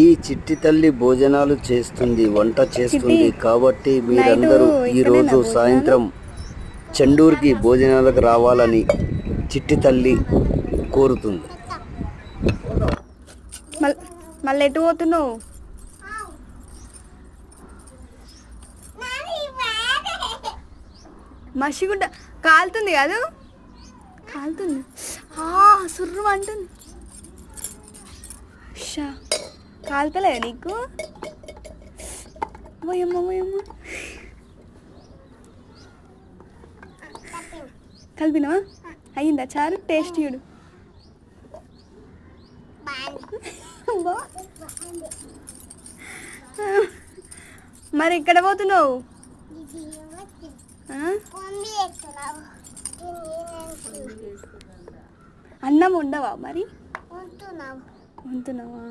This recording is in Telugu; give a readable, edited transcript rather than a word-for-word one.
ఈ చిట్టి తల్లి భోజనాలు చేస్తుంది, వంట చేస్తుంది. కాబట్టి మీరందరూ ఈరోజు సాయంత్రం చెండూరుకి భోజనాలకు రావాలని చిట్టి తల్లి కోరుతుంది. మళ్ళీ ఎటు పోతున్నావు? మసిగుడ్డ కాలుతుంది కాదు, కాలుతుంది. సుర్రు అంటుంది. కాలుతలే నీకు? పోయమ్మ పోయమ్మ. కలిపినావా? అయ్యిందా చారు? టేస్ట్ చూడు. మరి ఇక్కడ పోతున్నావు? అన్నం ఉండవా మరి? ఉంటున్నావా?